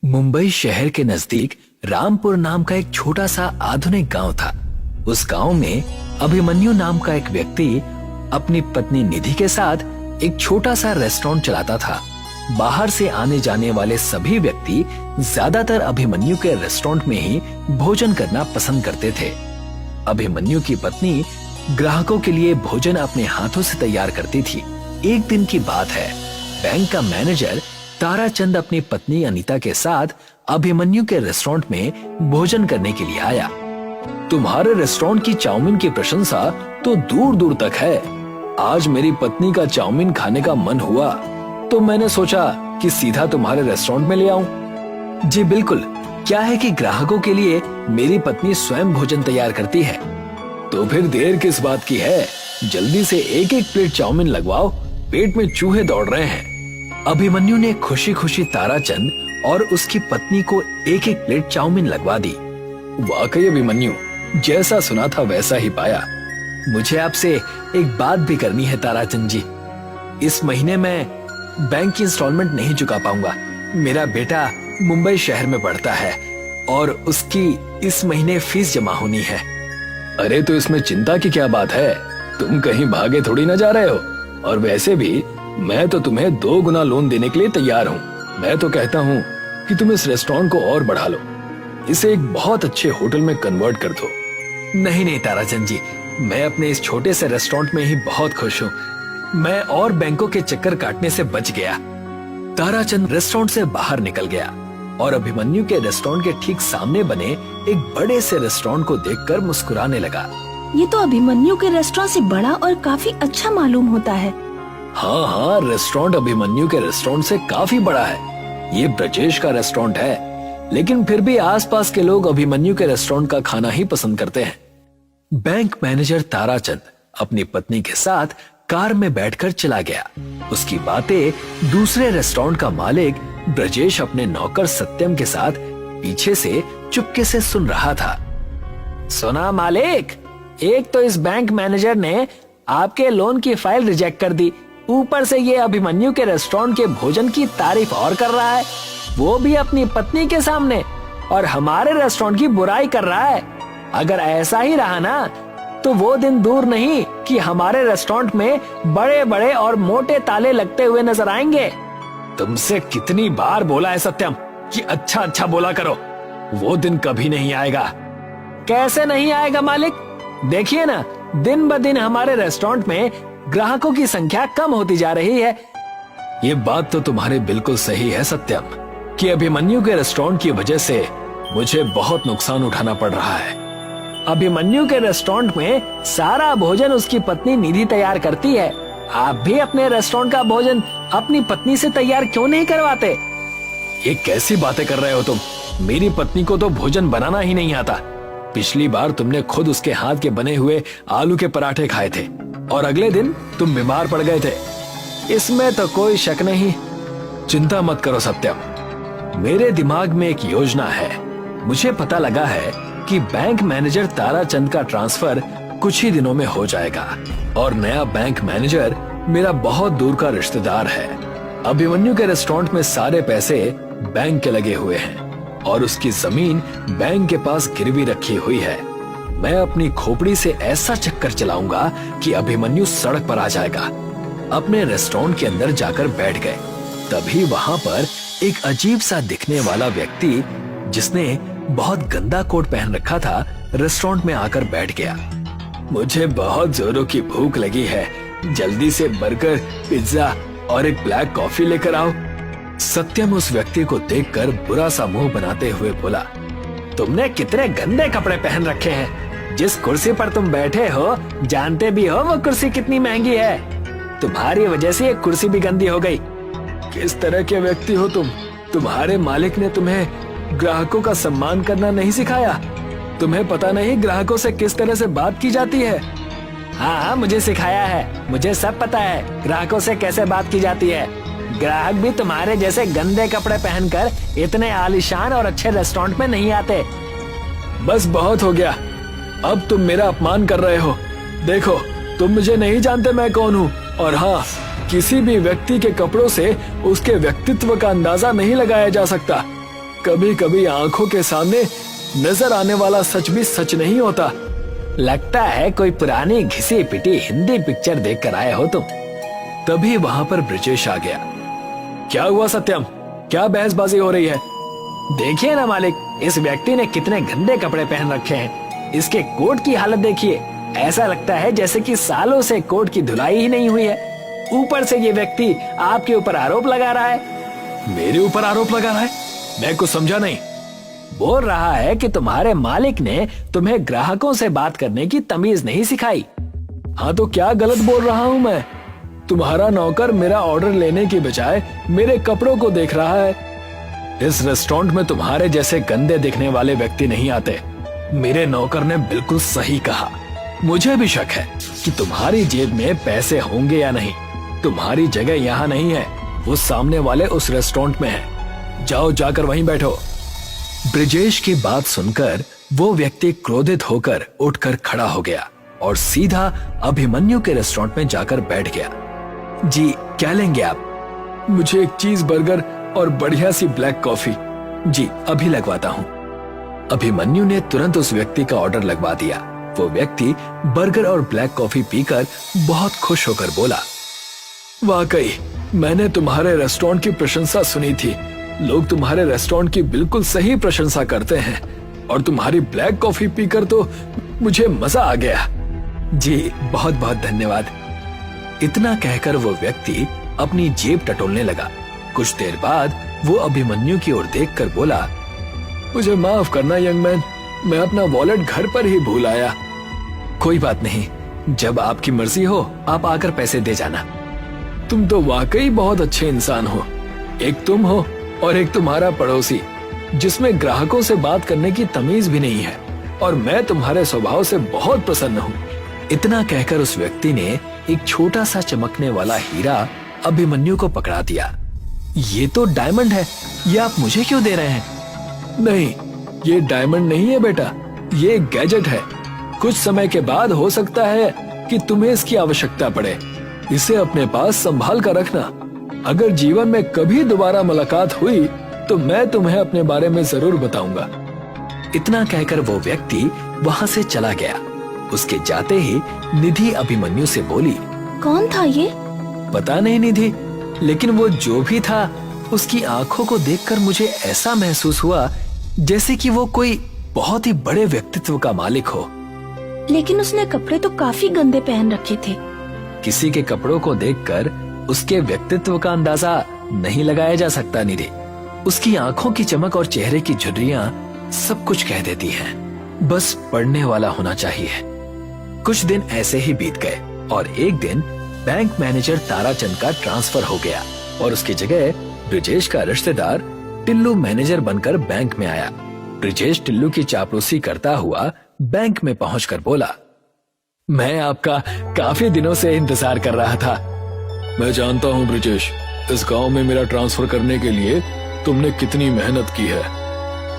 मुंबई शहर के नजदीक रामपुर नाम का एक छोटा सा आधुनिक गांव था। उस गांव में अभिमन्यु नाम का एक व्यक्ति अपनी पत्नी निधि के साथ एक छोटा सा रेस्टोरेंट चलाता था। बाहर से आने जाने वाले सभी व्यक्ति ज्यादातर अभिमन्यु के रेस्टोरेंट में ही भोजन करना पसंद करते थे। अभिमन्यु की पत्नी ग्राहकों के लिए भोजन अपने हाथों से तैयार करती थी। एक दिन की बात है, बैंक का मैनेजर ताराचंद अपनी पत्नी अनीता के साथ अभिमन्यु के रेस्टोरेंट में भोजन करने के लिए आया। तुम्हारे रेस्टोरेंट की चाउमीन की प्रशंसा तो दूर दूर तक है। आज मेरी पत्नी का चाउमीन खाने का मन हुआ तो मैंने सोचा कि सीधा तुम्हारे रेस्टोरेंट में ले आऊं। जी बिल्कुल, क्या है कि ग्राहकों के लिए मेरी पत्नी स्वयं भोजन तैयार करती है। तो फिर देर किस बात की है, जल्दी से एक एक प्लेट चाउमीन लगवाओ, पेट में चूहे दौड़ रहे हैं। अभिमन्यु ने खुशी खुशी ताराचंद और उसकी पत्नी को एक एक प्लेट चाउमीन लगवा दी। वाकई अभिमन्यु, जैसा सुना था वैसा ही पाया। मुझे आपसे एक बात भी करनी है ताराचंद जी। इस महीने मैं बैंक की इंस्टॉलमेंट नहीं चुका पाऊंगा। मेरा बेटा मुंबई शहर में पढ़ता है और उसकी इस महीने फीस जमा होनी है। अरे तो इसमें चिंता की क्या बात है, तुम कहीं भागे थोड़ी ना जा रहे हो। और वैसे भी मैं तो तुम्हें 2 गुना लोन देने के लिए तैयार हूँ। मैं तो कहता हूँ कि तुम इस रेस्टोरेंट को और बढ़ा लो, इसे एक बहुत अच्छे होटल में कन्वर्ट कर दो। नहीं नहीं ताराचंद जी, मैं अपने इस छोटे से रेस्टोरेंट में ही बहुत खुश हूँ। मैं और बैंकों के चक्कर काटने से बच गया। ताराचंद रेस्टोरेंट से बाहर निकल गया और अभिमन्यु के रेस्टोरेंट के ठीक सामने बने एक बड़े से रेस्टोरेंट को देखकर मुस्कुराने लगा। ये तो अभिमन्यु के रेस्टोरेंट से बड़ा और काफी अच्छा मालूम होता है। हाँ, रेस्टोरेंट अभिमन्यु के रेस्टोरेंट से काफी बड़ा है। ये ब्रजेश का रेस्टोरेंट है, लेकिन फिर भी आसपास के लोग अभिमन्यु के रेस्टोरेंट का खाना ही पसंद करते हैं। बैंक मैनेजर ताराचंद अपनी पत्नी के साथ कार में बैठकर चला गया। उसकी बातें दूसरे रेस्टोरेंट का मालिक ब्रजेश अपने नौकर सत्यम के साथ पीछे से चुपके से सुन रहा था। सुना मालिक, एक तो इस बैंक मैनेजर ने आपके लोन की फाइल रिजेक्ट कर दी, ऊपर से ये अभिमन्यु के रेस्टोरेंट के भोजन की तारीफ और कर रहा है, वो भी अपनी पत्नी के सामने, और हमारे रेस्टोरेंट की बुराई कर रहा है। अगर ऐसा ही रहा ना तो वो दिन दूर नहीं कि हमारे रेस्टोरेंट में बड़े बड़े और मोटे ताले लगते हुए नजर आएंगे। तुमसे कितनी बार बोला है सत्यम कि अच्छा अच्छा बोला करो, वो दिन कभी नहीं आएगा। कैसे नहीं आएगा मालिक? देखिए ना, दिन ब दिन हमारे रेस्टोरेंट में ग्राहकों की संख्या कम होती जा रही है। ये बात तो तुम्हारी बिल्कुल सही है सत्यम, कि अभिमन्यु के रेस्टोरेंट की वजह से मुझे बहुत नुकसान उठाना पड़ रहा है। अभिमन्यु के रेस्टोरेंट में सारा भोजन उसकी पत्नी निधि तैयार करती है। आप भी अपने रेस्टोरेंट का भोजन अपनी पत्नी से तैयार क्यों नहीं करवाते? ये कैसी बातें कर रहे हो तुम? मेरी पत्नी को तो भोजन बनाना ही नहीं आता। पिछली बार तुमने खुद उसके हाथ के बने हुए आलू के पराठे खाए थे और अगले दिन तुम बीमार पड़ गए थे। इसमें तो कोई शक नहीं। चिंता मत करो सत्यम, मेरे दिमाग में एक योजना है। मुझे पता लगा है कि बैंक मैनेजर ताराचंद का ट्रांसफर कुछ ही दिनों में हो जाएगा और नया बैंक मैनेजर मेरा बहुत दूर का रिश्तेदार है। अभिमन्यु के रेस्टोरेंट में सारे पैसे बैंक के लगे हुए हैं और उसकी जमीन बैंक के पास गिरवी रखी हुई है। मैं अपनी खोपड़ी से ऐसा चक्कर चलाऊंगा कि अभिमन्यु सड़क पर आ जाएगा। अपने रेस्टोरेंट के अंदर जाकर बैठ गए। तभी वहां पर एक अजीब सा दिखने वाला व्यक्ति, जिसने बहुत गंदा कोट पहन रखा था, रेस्टोरेंट में आकर बैठ गया। मुझे बहुत जोरों की भूख लगी है, जल्दी से बर्गर, पिज्जा और एक ब्लैक कॉफी लेकर आओ। सत्यम उस व्यक्ति को देखकर बुरा सा मुंह बनाते हुए बोला, तुमने कितने गंदे कपड़े पहन रखे हैं। जिस कुर्सी पर तुम बैठे हो, जानते भी हो वो कुर्सी कितनी महंगी है। तुम्हारी वजह से ये कुर्सी भी गंदी हो गई। किस तरह के व्यक्ति हो तुम? तुम्हारे मालिक ने तुम्हें ग्राहकों का सम्मान करना नहीं सिखाया? तुम्हें पता नहीं ग्राहकों से किस तरह से बात की जाती है? हाँ, मुझे सिखाया है, मुझे सब पता है ग्राहकों से कैसे बात की जाती है। ग्राहक भी तुम्हारे जैसे गंदे कपड़े पहनकर इतने आलीशान और अच्छे रेस्टोरेंट में नहीं आते। बस बहुत हो गया, अब तुम मेरा अपमान कर रहे हो। देखो, तुम मुझे नहीं जानते मैं कौन हूँ, और हाँ, किसी भी व्यक्ति के कपड़ों से उसके व्यक्तित्व का अंदाजा नहीं लगाया जा सकता। कभी कभी आंखों के सामने नजर आने वाला सच भी सच नहीं होता। लगता है कोई पुरानी घिसी पिटी हिंदी पिक्चर देखकर आए हो तुम। तभी वहां पर ब्रिजेश आ गया। क्या हुआ सत्यम, क्या बहसबाजी हो रही है? देखिए ना मालिक, इस व्यक्ति ने कितने गंदे कपड़े पहन रखे हैं। इसके कोट की हालत देखिए, ऐसा लगता है जैसे कि सालों से कोट की धुलाई ही नहीं हुई है। ऊपर से ये व्यक्ति आपके ऊपर आरोप लगा रहा है। मेरे ऊपर आरोप लगा रहा है? मैं कुछ समझा नहीं। बोल रहा है कि तुम्हारे मालिक ने तुम्हें ग्राहकों से बात करने की तमीज नहीं सिखाई। हाँ तो क्या गलत बोल रहा हूँ मैं? तुम्हारा नौकर मेरा ऑर्डर लेने की बजाय मेरे कपड़ों को देख रहा है। इस रेस्टोरेंट में तुम्हारे जैसे गंदे दिखने वाले व्यक्ति नहीं आते। मेरे नौकर ने बिल्कुल सही कहा। मुझे भी शक है कि तुम्हारी जेब में पैसे होंगे या नहीं। तुम्हारी जगह यहाँ नहीं है, वो सामने वाले उस रेस्टोरेंट में है। जाओ, जाकर वहीं बैठो। ब्रिजेश की बात सुनकर वो व्यक्ति क्रोधित होकर उठकर खड़ा हो गया और सीधा अभिमन्यु के रेस्टोरेंट में जाकर बैठ गया। जी, क्या लेंगे आप? मुझे एक चीज बर्गर और बढ़िया सी ब्लैक कॉफी। जी, अभी लगवाता हूँ। अभिमन्यु ने तुरंत उस व्यक्ति का ऑर्डर लगवा दिया। वो व्यक्ति बर्गर और ब्लैक कॉफी पीकर बहुत खुश होकर बोला, वाकई मैंने तुम्हारे रेस्टोरेंट की प्रशंसा सुनी थी। लोग तुम्हारे रेस्टोरेंट की बिल्कुल सही प्रशंसा करते हैं और तुम्हारी ब्लैक कॉफी पीकर तो मुझे मजा आ गया। जी, बहुत बहुत धन्यवाद। इतना कहकर वो व्यक्ति अपनी जेब टटोलने लगा। कुछ देर बाद वो अभिमन्यु की ओर देखकर बोला, मुझे माफ करना यंग मैन, मैं अपना वॉलेट घर पर ही भूल आया। कोई बात नहीं, जब आपकी मर्जी हो आप आकर पैसे दे जाना। तुम तो वाकई बहुत अच्छे इंसान हो। एक तुम हो और एक तुम्हारा पड़ोसी, जिसमें ग्राहकों से बात करने की तमीज भी नहीं है, और मैं तुम्हारे स्वभाव से बहुत प्रसन्न हूँ। इतना कहकर उस व्यक्ति ने एक छोटा सा चमकने वाला हीरा अभिमन्यु को पकड़ा दिया। ये तो डायमंड है, ये आप मुझे क्यों दे रहे हैं? नहीं, ये डायमंड नहीं है बेटा, ये एक गैजेट है। कुछ समय के बाद हो सकता है कि तुम्हें इसकी आवश्यकता पड़े। इसे अपने पास संभाल कर रखना। अगर जीवन में कभी दोबारा मुलाकात हुई तो मैं तुम्हें अपने बारे में जरूर बताऊंगा। इतना कहकर वो व्यक्ति वहां से चला गया। उसके जाते ही निधि अभिमन्यु से बोली, कौन था ये? पता नहीं निधि, लेकिन वो जो भी था उसकी आंखों को देखकर मुझे ऐसा महसूस हुआ जैसे कि वो कोई बहुत ही बड़े व्यक्तित्व का मालिक हो। लेकिन उसने कपड़े तो काफी गंदे पहन रखे थे। किसी के कपड़ों को देखकर उसके व्यक्तित्व का अंदाजा नहीं लगाया जा सकता निधि। उसकी आंखों की चमक और चेहरे की झुर्रियां सब कुछ कह देती हैं। बस पढ़ने वाला होना चाहिए। कुछ दिन ऐसे ही बीत गए और एक दिन बैंक मैनेजर ताराचंद का ट्रांसफर हो गया और उसकी जगह ब्रिजेश का रिश्तेदार टिल्लू मैनेजर बनकर बैंक में आया। ब्रिजेश टिल्लू की चापलूसी करता हुआ बैंक में पहुंचकर बोला, मैं आपका काफी दिनों से इंतजार कर रहा था। मैं जानता हूं ब्रिजेश, इस गांव में मेरा ट्रांसफर करने के लिए तुमने कितनी मेहनत की है।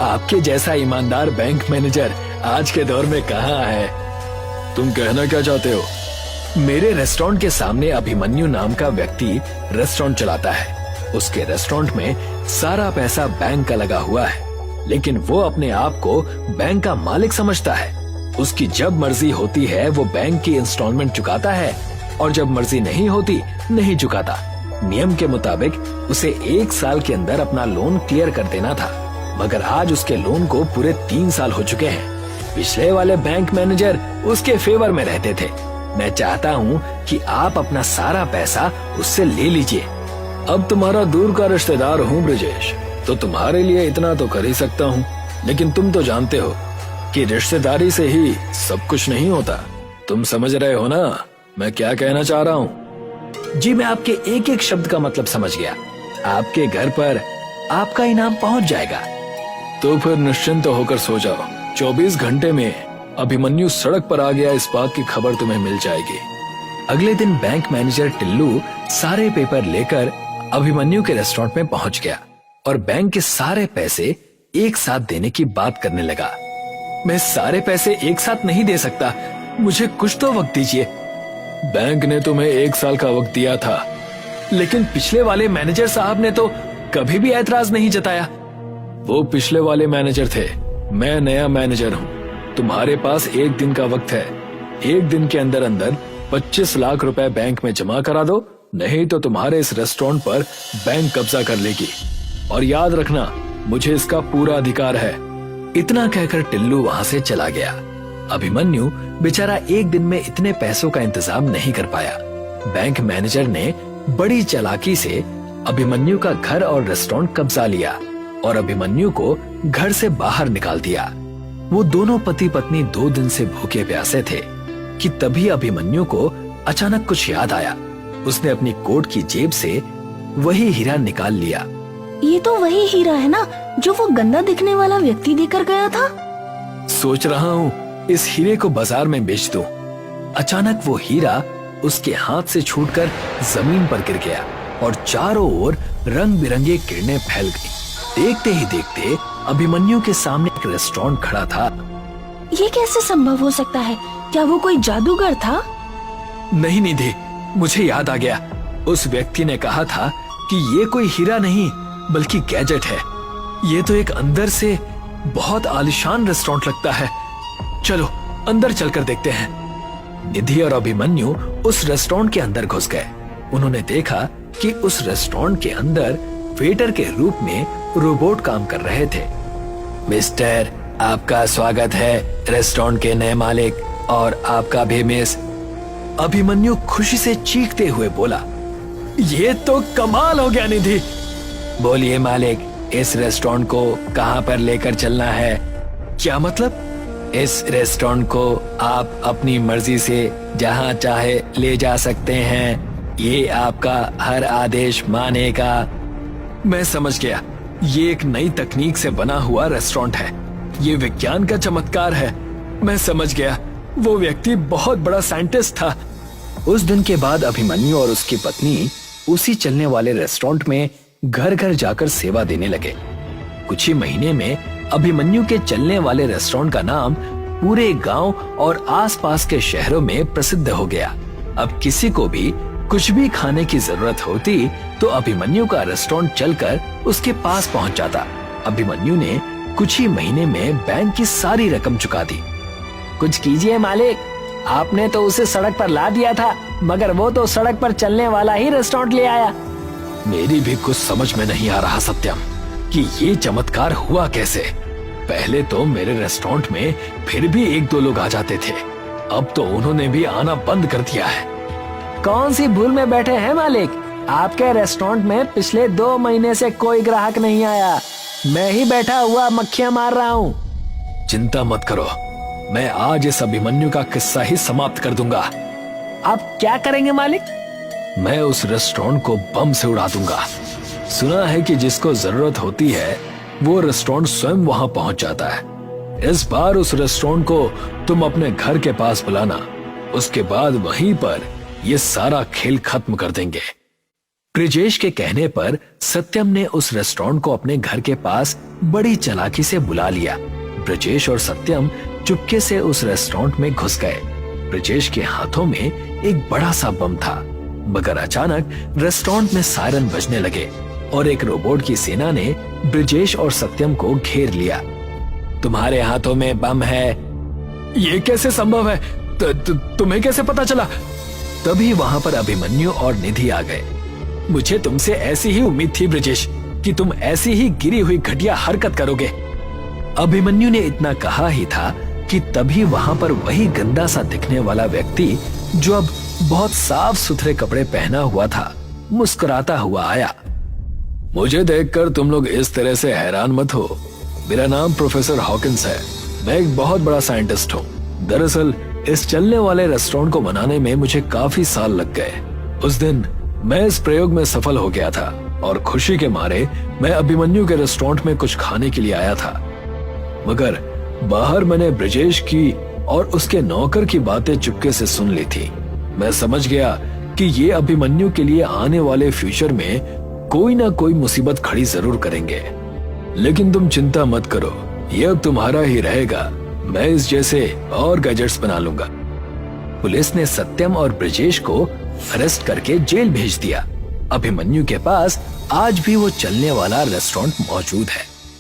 आपके जैसा ईमानदार बैंक मैनेजर आज के दौर में कहाँ है? तुम कहना क्या चाहते हो? मेरे रेस्टोरेंट के सामने अभिमन्यु नाम का व्यक्ति रेस्टोरेंट चलाता है। उसके रेस्टोरेंट में सारा पैसा बैंक का लगा हुआ है, लेकिन वो अपने आप को बैंक का मालिक समझता है। उसकी जब मर्जी होती है वो बैंक की इंस्टॉलमेंट चुकाता है और जब मर्जी नहीं होती नहीं चुकाता। नियम के मुताबिक उसे 1 साल के अंदर अपना लोन क्लियर कर देना था, मगर आज उसके लोन को पूरे 3 साल हो चुके हैं। पिछले वाले बैंक मैनेजर उसके फेवर में रहते थे। मैं चाहता हूँ कि आप अपना सारा पैसा उससे ले लीजिए। अब तुम्हारा दूर का रिश्तेदार हूँ ब्रिजेश, तो तुम्हारे लिए इतना तो कर ही सकता हूँ, लेकिन तुम तो जानते हो कि रिश्तेदारी से ही सब कुछ नहीं होता। तुम समझ रहे हो ना मैं क्या कहना चाह रहा हूँ? जी, मैं आपके एक एक शब्द का मतलब समझ गया। आपके घर पर आपका इनाम पहुंच जाएगा। तो फिर निश्चिंत होकर सो जाओ। 24 घंटे में अभिमन्यु सड़क पर आ गया, इस बात की खबर तुम्हें मिल जाएगी। अगले दिन बैंक मैनेजर टिल्लू सारे पेपर लेकर अभिमन्यु के रेस्टोरेंट में पहुंच गया और बैंक के सारे पैसे एक साथ देने की बात करने लगा। मैं सारे पैसे एक साथ नहीं दे सकता, मुझे कुछ तो वक्त दीजिए। बैंक ने तुम्हें 1 साल का वक्त दिया था, लेकिन पिछले वाले मैनेजर साहब ने तो कभी भी ऐतराज नहीं जताया। वो पिछले वाले मैनेजर थे, मैं नया मैनेजर हूँ। तुम्हारे पास 1 दिन का वक्त है। 1 दिन के अंदर अंदर 25 लाख रुपए बैंक में जमा करा दो, नहीं तो तुम्हारे इस रेस्टोरेंट पर बैंक कब्जा कर लेगी। और याद रखना, मुझे इसका पूरा अधिकार है। इतना कहकर टिल्लू वहां से चला गया। अभिमन्यु बेचारा 1 दिन में इतने पैसों का इंतजाम नहीं कर पाया। बैंक मैनेजर ने बड़ी चालाकी से अभिमन्यु का घर और रेस्टोरेंट कब्जा लिया और अभिमन्यु को घर से बाहर निकाल दिया। वो दोनों पति पत्नी 2 दिन से भूखे प्यासे थे कि तभी अभिमन्यु को अचानक कुछ याद आया। उसने अपनी कोट की जेब से वही हीरा निकाल लिया। ये तो वही हीरा है ना जो वो गंदा दिखने वाला व्यक्ति देकर गया था। सोच रहा हूँ इस हीरे को बाजार में बेच दूं। अचानक वो हीरा उसके हाथ से छूटकर जमीन पर गिर गया और चारों ओर रंग बिरंगे किरणें फैल गईं। देखते ही देखते अभिमन्यु के सामने एक रेस्टोरेंट खड़ा था। ये कैसे संभव हो सकता है? क्या वो कोई जादूगर था? नहीं निधि, मुझे याद आ गया। उस व्यक्ति ने कहा था कि ये कोई हीरा नहीं बल्कि गैजेट है। ये तो एक अंदर से बहुत आलीशान रेस्टोरेंट लगता है। चलो अंदर चलकर देखते हैं। निधि और अभिमन्यु उस रेस्टोरेंट के अंदर घुस गए। उन्होंने देखा कि उस रेस्टोरेंट के अंदर वेटर के रूप में रोबोट काम कर रहे थे। मिस्टर, आपका स्वागत है रेस्टोरेंट के नए मालिक और आपका भी मिस। अभिमन्यु खुशी से चीखते हुए बोला, ये तो कमाल हो गया निधि। बोलिए मालिक, इस रेस्टोरेंट को कहां पर लेकर चलना है? क्या मतलब? इस रेस्टोरेंट को आप अपनी मर्जी से जहां चाहे ले जा सकते हैं। ये आपका हर आदेश मानेगा। मैं समझ गया, ये एक नई तकनीक से बना हुआ रेस्टोरेंट है। ये विज्ञान का चमत्कार है। मैं समझ गया, वो व्यक्ति बहुत बड़ा साइंटिस्ट था। उस दिन के बाद अभिमन्यु और उसकी पत्नी उसी चलने वाले रेस्टोरेंट में घर घर जाकर सेवा देने लगे। कुछ ही महीने में अभिमन्यु के चलने वाले रेस्टोरेंट का नाम पूरे गांव और आसपास के शहरों में प्रसिद्ध हो गया। अब किसी को भी कुछ भी खाने की जरूरत होती तो अभिमन्यु का रेस्टोरेंट चलकर उसके पास पहुंच जाता। अभिमन्यु ने कुछ ही महीने में बैंक की सारी रकम चुका दी। कुछ कीजिए मालिक, आपने तो उसे सड़क पर ला दिया था, मगर वो तो सड़क पर चलने वाला ही रेस्टोरेंट ले आया। मेरी भी कुछ समझ में नहीं आ रहा सत्यम कि ये चमत्कार हुआ कैसे। पहले तो मेरे रेस्टोरेंट में फिर भी 1-2 लोग आ जाते थे, अब तो उन्होंने भी आना बंद कर दिया है। कौन सी भूल में बैठे हैं मालिक? आपके रेस्टोरेंट में पिछले 2 महीने से कोई ग्राहक नहीं आया। मैं ही बैठा हुआ मक्खियां मार रहा हूँ। चिंता मत करो, मैं आज इस अभिमन्यु का किस्सा ही समाप्त कर दूंगा। आप क्या करेंगे मालिक? मैं उस रेस्टोरेंट को बम से उड़ा दूंगा। सुना है कि जिसको जरूरत होती है वो रेस्टोरेंट स्वयं वहां पहुंच जाता है। इस बार उस रेस्टोरेंट को तुम अपने घर के पास बुलाना, उसके बाद वहीं पर ये सारा खेल खत्म कर देंगे। ब्रिजेश के कहने पर सत्यम ने उस रेस्टोरेंट को अपने घर के पास बड़ी चालाकी से बुला लिया। ब्रिजेश और सत्यम चुपके से उस रेस्टोरेंट में घुस गए। ब्रिजेश के हाथों में एक बड़ा सा बम था, मगर अचानक रेस्टोरेंट में सायरन बजने लगे और एक रोबोट की सेना ने ब्रिजेश और सत्यम को घेर लिया। तुम्हारे हाथों में बम है, ये कैसे संभव है? तुम्हें कैसे पता चला? तभी वहां पर अभिमन्यु और निधि आ गए। मुझे तुमसे ऐसी ही उम्मीद थी ब्रिजेश कि तुम ऐसी ही गिरी हुई घटिया हरकत करोगे। अभिमन्यु ने इतना कहा ही था कि तभी वहां पर वही गंदा सा दिखने वाला व्यक्ति जो अब बहुत साफ सुथरे कपड़े पहना हुआ था, मुस्कुराता हुआ आया। मुझे देखकर तुम लोग इस तरह से हैरान मत हो। मेरा नाम प्रोफेसर हॉकिंस है। मैं एक बहुत बड़ा साइंटिस्ट हूँ। दरअसल इस चलने वाले रेस्टोरेंट को बनाने में मुझे काफी साल लग गए। उस दिन मैं इस प्रयोग में सफल हो गया था और खुशी के मारे मैं अभिमन्यु के रेस्टोरेंट में कुछ खाने के लिए आया था, मगर बाहर मैंने ब्रिजेश की और उसके नौकर की बातें चुपके से सुन ली थी। मैं समझ गया कि ये अभिमन्यु के लिए आने वाले फ्यूचर में कोई ना कोई मुसीबत खड़ी जरूर करेंगे। लेकिन तुम चिंता मत करो, ये अब तुम्हारा ही रहेगा। मैं इस जैसे और गैजेट्स बना लूंगा। पुलिस ने सत्यम और ब्रिजेश को अरेस्ट करके जेल भेज दिया। अभिमन्यु के पास आज भी वो चलने वाला रेस्टोरेंट मौजूद है।